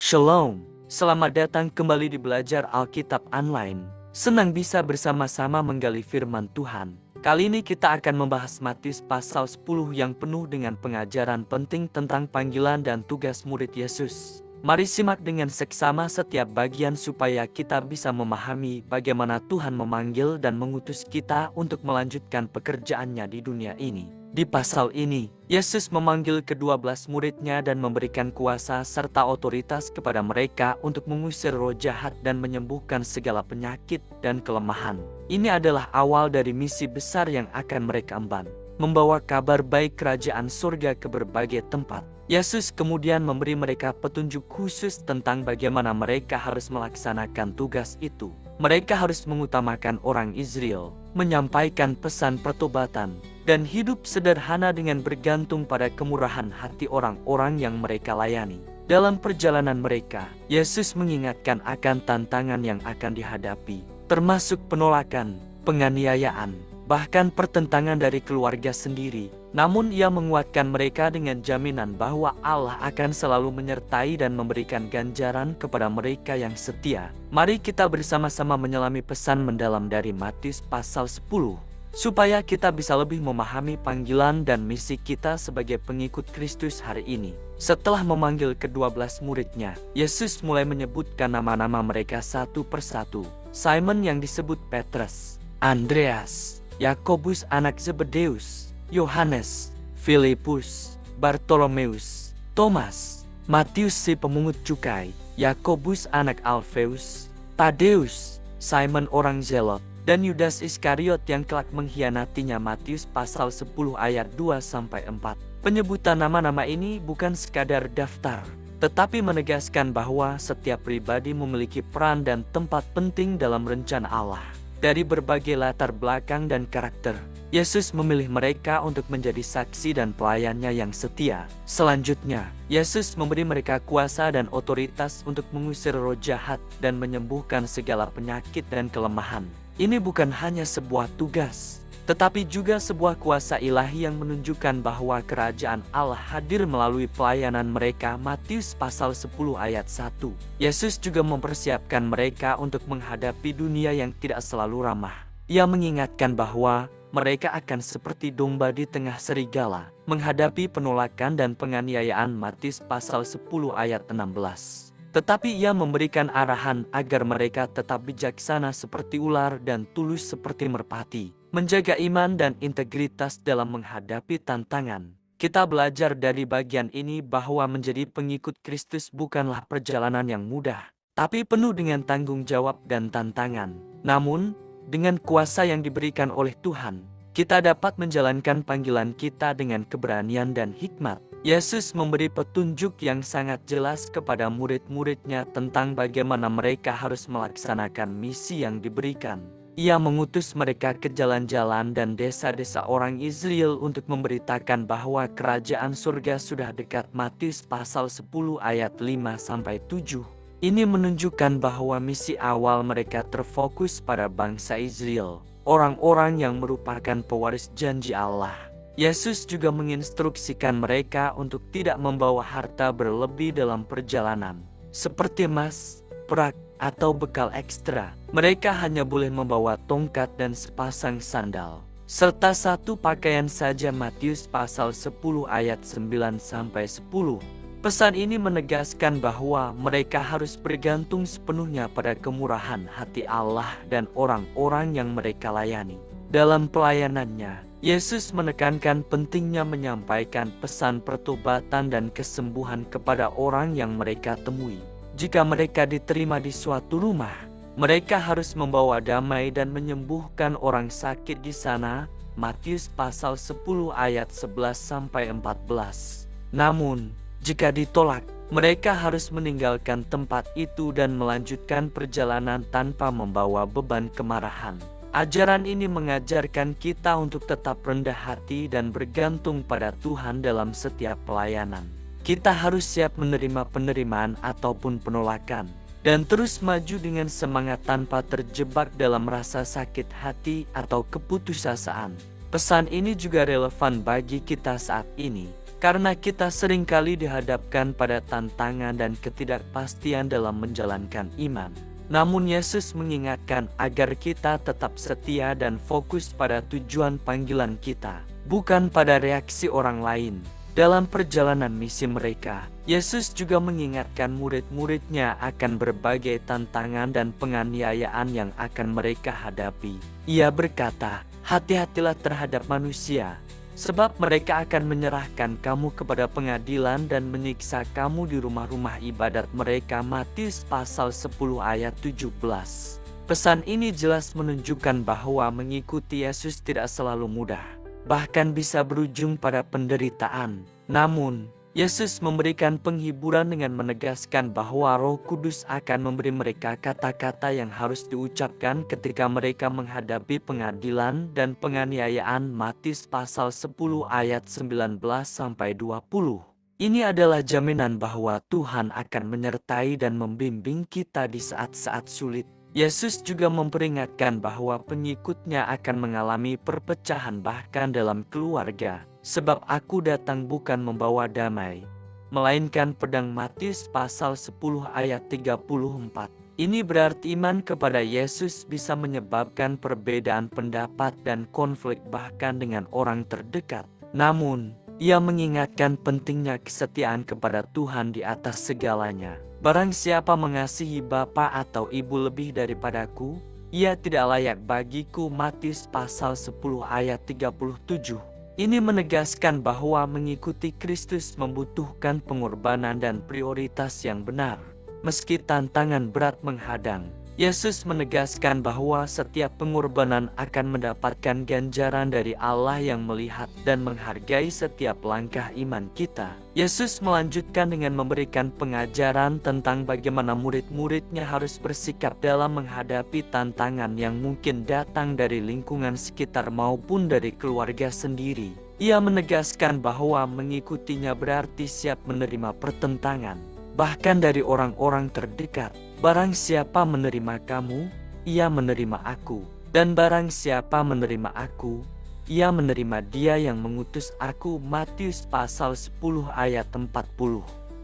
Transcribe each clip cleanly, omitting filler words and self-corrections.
Shalom, selamat datang kembali di Belajar Alkitab Online. Senang bisa bersama-sama menggali firman Tuhan. Kali ini kita akan membahas Matius pasal 10 yang penuh dengan pengajaran penting tentang panggilan dan tugas murid Yesus. Mari simak dengan seksama setiap bagian supaya kita bisa memahami bagaimana Tuhan memanggil dan mengutus kita untuk melanjutkan pekerjaannya di dunia ini. Di pasal ini, Yesus memanggil ke-12 muridnya dan memberikan kuasa serta otoritas kepada mereka untuk mengusir roh jahat dan menyembuhkan segala penyakit dan kelemahan. Ini adalah awal dari misi besar yang akan mereka emban, membawa kabar baik kerajaan surga ke berbagai tempat. Yesus kemudian memberi mereka petunjuk khusus tentang bagaimana mereka harus melaksanakan tugas itu. Mereka harus mengutamakan orang Israel, menyampaikan pesan pertobatan, dan hidup sederhana dengan bergantung pada kemurahan hati orang-orang yang mereka layani. Dalam perjalanan mereka, Yesus mengingatkan akan tantangan yang akan dihadapi, termasuk penolakan, penganiayaan, bahkan pertentangan dari keluarga sendiri. Namun ia menguatkan mereka dengan jaminan bahwa Allah akan selalu menyertai dan memberikan ganjaran kepada mereka yang setia. Mari kita bersama-sama menyelami pesan mendalam dari Matius pasal 10. Supaya kita bisa lebih memahami panggilan dan misi kita sebagai pengikut Kristus hari ini. Setelah memanggil ke-12 muridnya, Yesus mulai menyebutkan nama-nama mereka satu persatu. Simon yang disebut Petrus, Andreas, Yakobus anak Zebedeus, Yohanes, Filipus, Bartolomeus, Thomas, Matius si pemungut cukai, Yakobus anak Alfeus, Tadeus, Simon orang Zelot, dan Yudas Iskariot yang kelak mengkhianatinya. Matius pasal 10 ayat 2-4. Penyebutan nama-nama ini bukan sekadar daftar, tetapi menegaskan bahwa setiap pribadi memiliki peran dan tempat penting dalam rencana Allah. Dari berbagai latar belakang dan karakter, Yesus memilih mereka untuk menjadi saksi dan pelayannya yang setia. Selanjutnya, Yesus memberi mereka kuasa dan otoritas untuk mengusir roh jahat dan menyembuhkan segala penyakit dan kelemahan. Ini bukan hanya sebuah tugas, tetapi juga sebuah kuasa ilahi yang menunjukkan bahwa kerajaan Allah hadir melalui pelayanan mereka. Matius pasal 10 ayat 1. Yesus juga mempersiapkan mereka untuk menghadapi dunia yang tidak selalu ramah. Ia mengingatkan bahwa mereka akan seperti domba di tengah serigala, menghadapi penolakan dan penganiayaan. Matius pasal 10 ayat 16. Tetapi ia memberikan arahan agar mereka tetap bijaksana seperti ular dan tulus seperti merpati, menjaga iman dan integritas dalam menghadapi tantangan. Kita belajar dari bagian ini bahwa menjadi pengikut Kristus bukanlah perjalanan yang mudah, tapi penuh dengan tanggung jawab dan tantangan. Namun, dengan kuasa yang diberikan oleh Tuhan, kita dapat menjalankan panggilan kita dengan keberanian dan hikmat. Yesus memberi petunjuk yang sangat jelas kepada murid-muridnya tentang bagaimana mereka harus melaksanakan misi yang diberikan. Ia mengutus mereka ke jalan-jalan dan desa-desa orang Israel untuk memberitakan bahwa kerajaan surga sudah dekat. Matius pasal 10 ayat 5-7. Ini menunjukkan bahwa misi awal mereka terfokus pada bangsa Israel, orang-orang yang merupakan pewaris janji Allah. Yesus juga menginstruksikan mereka untuk tidak membawa harta berlebih dalam perjalanan, seperti emas, perak, atau bekal ekstra. Mereka hanya boleh membawa tongkat dan sepasang sandal, serta satu pakaian saja. Matius pasal 10 ayat 9-10. Pesan ini menegaskan bahwa mereka harus bergantung sepenuhnya pada kemurahan hati Allah dan orang-orang yang mereka layani. Dalam pelayanannya, Yesus menekankan pentingnya menyampaikan pesan pertobatan dan kesembuhan kepada orang yang mereka temui. Jika mereka diterima di suatu rumah, mereka harus membawa damai dan menyembuhkan orang sakit di sana. Matius pasal 10 ayat 11-14. Namun, jika ditolak, mereka harus meninggalkan tempat itu dan melanjutkan perjalanan tanpa membawa beban kemarahan. Ajaran ini mengajarkan kita untuk tetap rendah hati dan bergantung pada Tuhan dalam setiap pelayanan. Kita harus siap menerima penerimaan ataupun penolakan, dan terus maju dengan semangat tanpa terjebak dalam rasa sakit hati atau keputusasaan. Pesan ini juga relevan bagi kita saat ini. Karena kita seringkali dihadapkan pada tantangan dan ketidakpastian dalam menjalankan iman. Namun Yesus mengingatkan agar kita tetap setia dan fokus pada tujuan panggilan kita, bukan pada reaksi orang lain. Dalam perjalanan misi mereka, Yesus juga mengingatkan murid-muridnya akan berbagai tantangan dan penganiayaan yang akan mereka hadapi. Ia berkata, "Hati-hatilah terhadap manusia, sebab mereka akan menyerahkan kamu kepada pengadilan dan menyiksa kamu di rumah-rumah ibadat mereka." Matius pasal 10 ayat 17. Pesan ini jelas menunjukkan bahwa mengikuti Yesus tidak selalu mudah, bahkan bisa berujung pada penderitaan. Namun, Yesus memberikan penghiburan dengan menegaskan bahwa Roh Kudus akan memberi mereka kata-kata yang harus diucapkan ketika mereka menghadapi pengadilan dan penganiayaan. Matius pasal 10 ayat 19-20. Ini adalah jaminan bahwa Tuhan akan menyertai dan membimbing kita di saat-saat sulit. Yesus juga memperingatkan bahwa pengikutnya akan mengalami perpecahan bahkan dalam keluarga. Sebab aku datang bukan membawa damai, melainkan pedang. Matius pasal 10 ayat 34. Ini berarti iman kepada Yesus bisa menyebabkan perbedaan pendapat dan konflik bahkan dengan orang terdekat. Namun, ia mengingatkan pentingnya kesetiaan kepada Tuhan di atas segalanya. Barang siapa mengasihi bapa atau ibu lebih daripadaku, ia tidak layak bagiku. Matius pasal 10 ayat 37. Ini menegaskan bahwa mengikuti Kristus membutuhkan pengorbanan dan prioritas yang benar. Meski tantangan berat menghadang, Yesus menegaskan bahwa setiap pengorbanan akan mendapatkan ganjaran dari Allah yang melihat dan menghargai setiap langkah iman kita. Yesus melanjutkan dengan memberikan pengajaran tentang bagaimana murid-muridnya harus bersikap dalam menghadapi tantangan yang mungkin datang dari lingkungan sekitar maupun dari keluarga sendiri. Ia menegaskan bahwa mengikutinya berarti siap menerima pertentangan, bahkan dari orang-orang terdekat. Barang siapa menerima kamu, ia menerima aku. Dan barang siapa menerima aku, ia menerima dia yang mengutus aku. Matius pasal 10 ayat 40.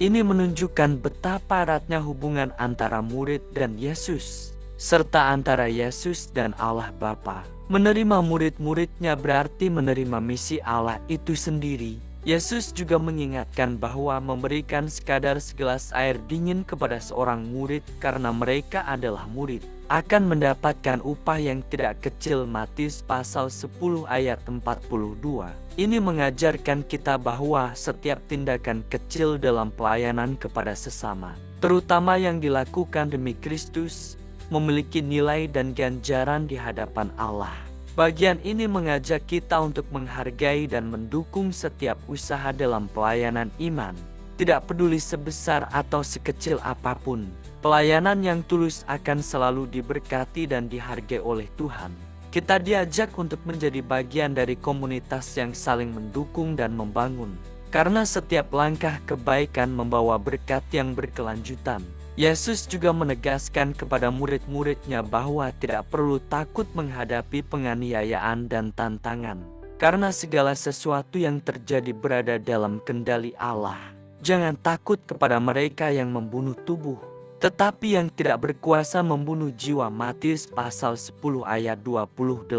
Ini menunjukkan betapa eratnya hubungan antara murid dan Yesus, serta antara Yesus dan Allah Bapa. Menerima murid-muridnya berarti menerima misi Allah itu sendiri. Yesus juga mengingatkan bahwa memberikan sekadar segelas air dingin kepada seorang murid karena mereka adalah murid akan mendapatkan upah yang tidak kecil. Matius pasal 10 ayat 42. Ini mengajarkan kita bahwa setiap tindakan kecil dalam pelayanan kepada sesama, terutama yang dilakukan demi Kristus, memiliki nilai dan ganjaran di hadapan Allah. Bagian ini mengajak kita untuk menghargai dan mendukung setiap usaha dalam pelayanan iman. Tidak peduli sebesar atau sekecil apapun, pelayanan yang tulus akan selalu diberkati dan dihargai oleh Tuhan. Kita diajak untuk menjadi bagian dari komunitas yang saling mendukung dan membangun, karena setiap langkah kebaikan membawa berkat yang berkelanjutan. Yesus juga menegaskan kepada murid-muridnya bahwa tidak perlu takut menghadapi penganiayaan dan tantangan, karena segala sesuatu yang terjadi berada dalam kendali Allah. Jangan takut kepada mereka yang membunuh tubuh, tetapi yang tidak berkuasa membunuh jiwa. Matius pasal 10 ayat 28.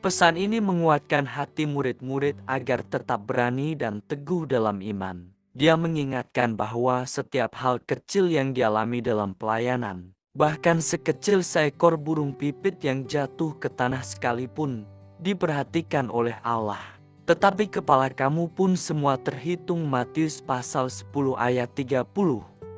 Pesan ini menguatkan hati murid-murid agar tetap berani dan teguh dalam iman. Dia mengingatkan bahwa setiap hal kecil yang dialami dalam pelayanan, bahkan sekecil seekor burung pipit yang jatuh ke tanah sekalipun, diperhatikan oleh Allah. Tetapi kepala kamu pun semua terhitung. Matius pasal 10 ayat 30.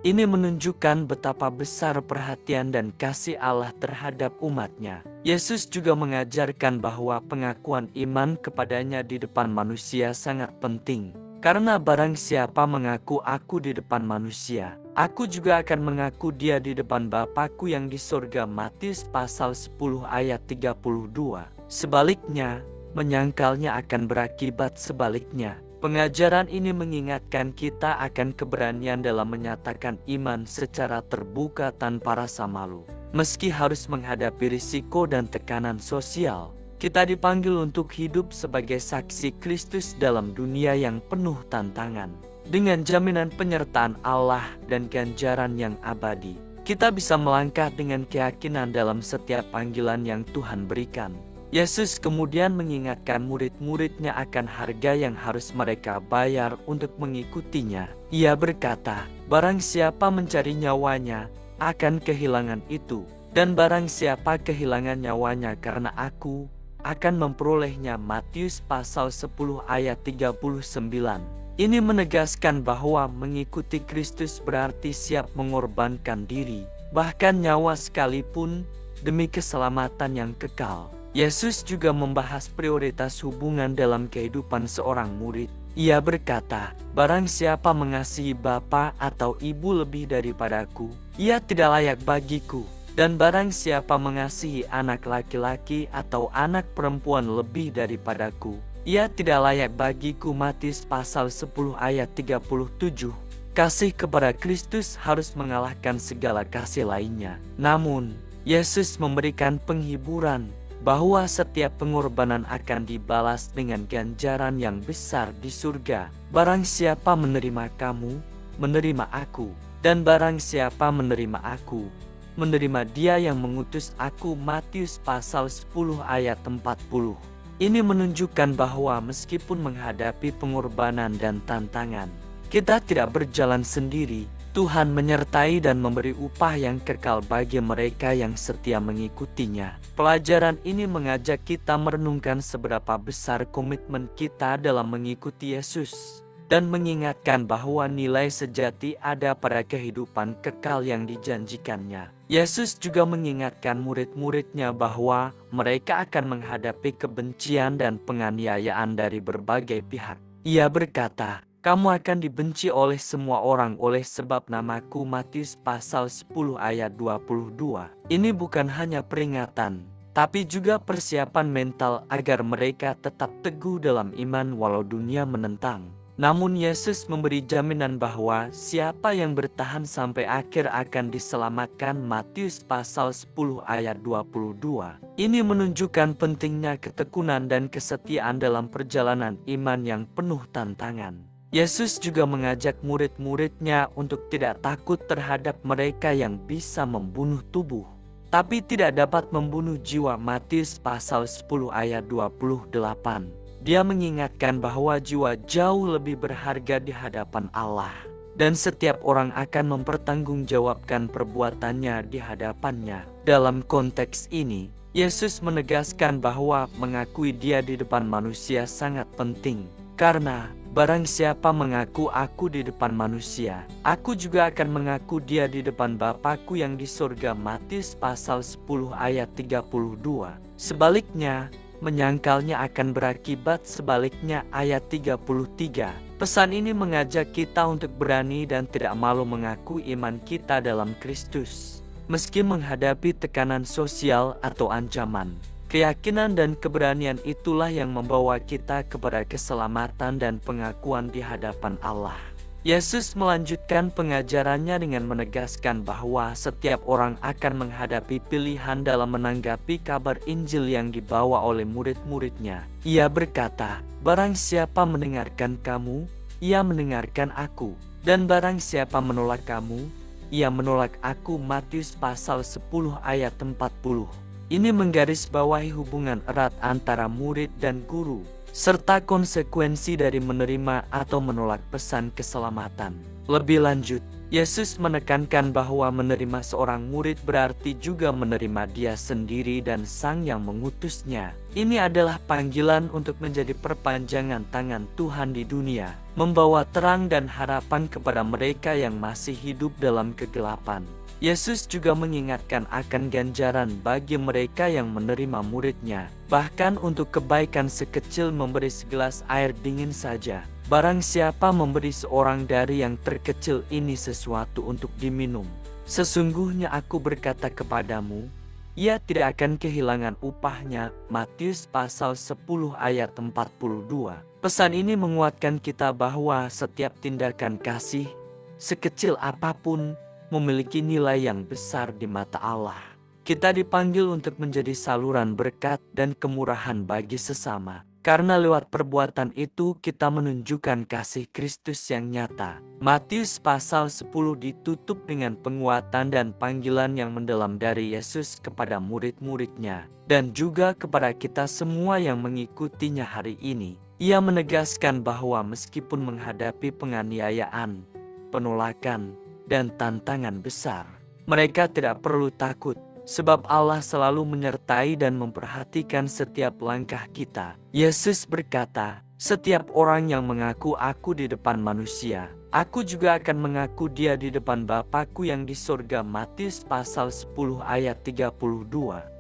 Ini menunjukkan betapa besar perhatian dan kasih Allah terhadap umatnya. Yesus juga mengajarkan bahwa pengakuan iman kepadanya di depan manusia sangat penting. Karena barang siapa mengaku aku di depan manusia, aku juga akan mengaku dia di depan Bapa-Ku yang di sorga. Matius pasal 10 ayat 32. Sebaliknya, menyangkalnya akan berakibat sebaliknya. Pengajaran ini mengingatkan kita akan keberanian dalam menyatakan iman secara terbuka tanpa rasa malu. Meski harus menghadapi risiko dan tekanan sosial, Kita dipanggil untuk hidup sebagai saksi Kristus dalam dunia yang penuh tantangan. Dengan jaminan penyertaan Allah dan ganjaran yang abadi, kita bisa melangkah dengan keyakinan dalam setiap panggilan yang Tuhan berikan. Yesus kemudian mengingatkan murid-muridnya akan harga yang harus mereka bayar untuk mengikutinya. Ia berkata, "Barang siapa mencari nyawanya, akan kehilangan itu. Dan barang siapa kehilangan nyawanya karena aku, akan memperolehnya." Matius pasal 10 ayat 39. Ini menegaskan bahwa mengikuti Kristus berarti siap mengorbankan diri, bahkan nyawa sekalipun, demi keselamatan yang kekal. Yesus juga membahas prioritas hubungan dalam kehidupan seorang murid. Ia berkata, "Barang siapa mengasihi bapa atau ibu lebih daripadaku, ia tidak layak bagiku. Dan barang siapa mengasihi anak laki-laki atau anak perempuan lebih daripadaku, ia tidak layak bagiku." Matius pasal 10 ayat 37. Kasih kepada Kristus harus mengalahkan segala kasih lainnya. Namun, Yesus memberikan penghiburan bahwa setiap pengorbanan akan dibalas dengan ganjaran yang besar di surga. "Barang siapa menerima kamu, menerima aku. Dan barang siapa menerima aku, menerima dia yang mengutus aku." Matius pasal 10 ayat 40. Ini menunjukkan bahwa meskipun menghadapi pengorbanan dan tantangan, kita tidak berjalan sendiri. Tuhan menyertai dan memberi upah yang kekal bagi mereka yang setia mengikutinya. Pelajaran ini mengajak kita merenungkan seberapa besar komitmen kita dalam mengikuti Yesus, dan mengingatkan bahwa nilai sejati ada pada kehidupan kekal yang dijanjikannya. Yesus juga mengingatkan murid-muridnya bahwa mereka akan menghadapi kebencian dan penganiayaan dari berbagai pihak. Ia berkata, "Kamu akan dibenci oleh semua orang oleh sebab namaku." Matius pasal 10 ayat 22. Ini bukan hanya peringatan, tapi juga persiapan mental agar mereka tetap teguh dalam iman walau dunia menentang. Namun Yesus memberi jaminan bahwa siapa yang bertahan sampai akhir akan diselamatkan. Matius pasal 10 ayat 22. Ini menunjukkan pentingnya ketekunan dan kesetiaan dalam perjalanan iman yang penuh tantangan. Yesus juga mengajak murid-muridnya untuk tidak takut terhadap mereka yang bisa membunuh tubuh, tapi tidak dapat membunuh jiwa. Matius pasal 10 ayat 28. Dia mengingatkan bahwa jiwa jauh lebih berharga di hadapan Allah, dan setiap orang akan mempertanggungjawabkan perbuatannya di hadapannya. Dalam konteks ini, Yesus menegaskan bahwa mengakui Dia di depan manusia sangat penting, karena barang siapa mengaku aku di depan manusia, aku juga akan mengaku dia di depan Bapa-Ku yang di surga. Matius pasal 10 ayat 32. Sebaliknya, menyangkalnya akan berakibat sebaliknya. Ayat 33. Pesan ini mengajak kita untuk berani dan tidak malu mengaku iman kita dalam Kristus, meski menghadapi tekanan sosial atau ancaman. Keyakinan dan keberanian itulah yang membawa kita kepada keselamatan dan pengakuan di hadapan Allah. Yesus melanjutkan pengajarannya dengan menegaskan bahwa setiap orang akan menghadapi pilihan dalam menanggapi kabar Injil yang dibawa oleh murid-muridnya. Ia berkata, "Barang siapa mendengarkan kamu, ia mendengarkan aku. Dan barang siapa menolak kamu, ia menolak aku." Matius pasal 10 ayat 40. Ini menggarisbawahi hubungan erat antara murid dan guru, serta konsekuensi dari menerima atau menolak pesan keselamatan. Lebih lanjut, Yesus menekankan bahwa menerima seorang murid berarti juga menerima Dia sendiri dan Sang yang mengutusnya. Ini adalah panggilan untuk menjadi perpanjangan tangan Tuhan di dunia, membawa terang dan harapan kepada mereka yang masih hidup dalam kegelapan. Yesus juga mengingatkan akan ganjaran bagi mereka yang menerima muridnya, bahkan untuk kebaikan sekecil memberi segelas air dingin saja. "Barang siapa memberi seorang dari yang terkecil ini sesuatu untuk diminum, sesungguhnya aku berkata kepadamu, ia tidak akan kehilangan upahnya." Matius pasal 10 ayat 42. Pesan ini menguatkan kita bahwa setiap tindakan kasih, sekecil apapun, memiliki nilai yang besar di mata Allah. Kita dipanggil untuk menjadi saluran berkat dan kemurahan bagi sesama. Karena lewat perbuatan itu kita menunjukkan kasih Kristus yang nyata. Matius pasal 10 ditutup dengan penguatan dan panggilan yang mendalam dari Yesus kepada murid-muridnya. Dan juga kepada kita semua yang mengikutinya hari ini. Ia menegaskan bahwa meskipun menghadapi penganiayaan, penolakan, dan tantangan besar, mereka tidak perlu takut. Sebab Allah selalu menyertai dan memperhatikan setiap langkah kita. Yesus berkata, setiap orang yang mengaku aku di depan manusia, aku juga akan mengaku dia di depan Bapa-Ku yang di surga. Matius pasal 10 ayat 32.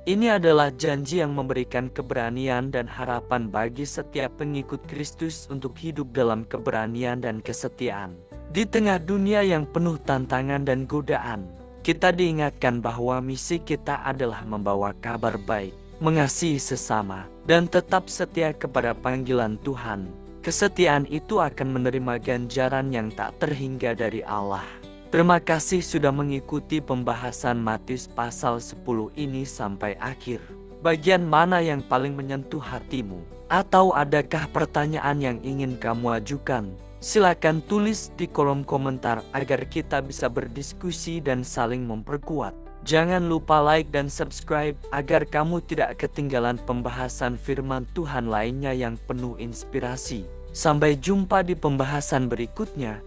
Ini adalah janji yang memberikan keberanian dan harapan bagi setiap pengikut Kristus untuk hidup dalam keberanian dan kesetiaan. Di tengah dunia yang penuh tantangan dan godaan, kita diingatkan bahwa misi kita adalah membawa kabar baik, mengasihi sesama, dan tetap setia kepada panggilan Tuhan. Kesetiaan itu akan menerima ganjaran yang tak terhingga dari Allah. Terima kasih sudah mengikuti pembahasan Matius pasal 10 ini sampai akhir. Bagian mana yang paling menyentuh hatimu? Atau adakah pertanyaan yang ingin kamu ajukan? Silakan tulis di kolom komentar agar kita bisa berdiskusi dan saling memperkuat. Jangan lupa like dan subscribe agar kamu tidak ketinggalan pembahasan firman Tuhan lainnya yang penuh inspirasi. Sampai jumpa di pembahasan berikutnya.